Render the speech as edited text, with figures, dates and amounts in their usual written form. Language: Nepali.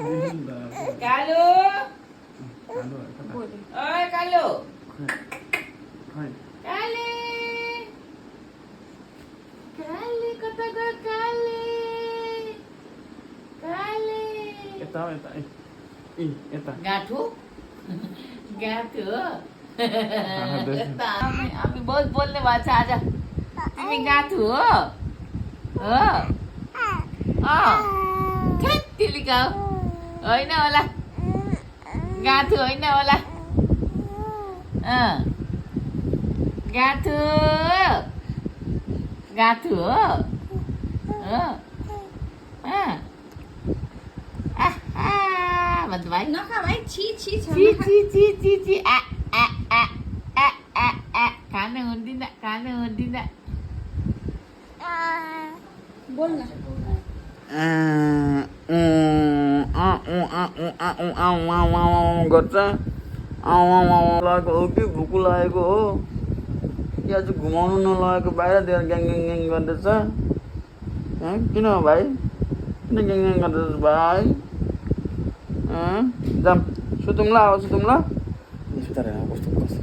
कालु ओए कालु काले काले कता गयो काले काले यता यता यता गाठो गाठो हामी बहुत बोल्ने भएको छ आज तिमी गाठो हो तिलिका होइन होला गाठो होइन होला गाठो गाठो हो भन्छ भाइ नखा भाइ छि छि छ ची ची ची ची ची खानु हुँदिन बोल न गर्छ लागेको हो कि भुकु लागेको हो या चाहिँ घुमाउनु नलागेको बाहिरतिर ग्याङ ग्याङ ग्याङ गर्दैछ किन हो भाइ किन ग्याङ ग्याङ गर्दैछ भाइ जाम सुतौँ ल अब सुतौँ ल सुताएर कस्तो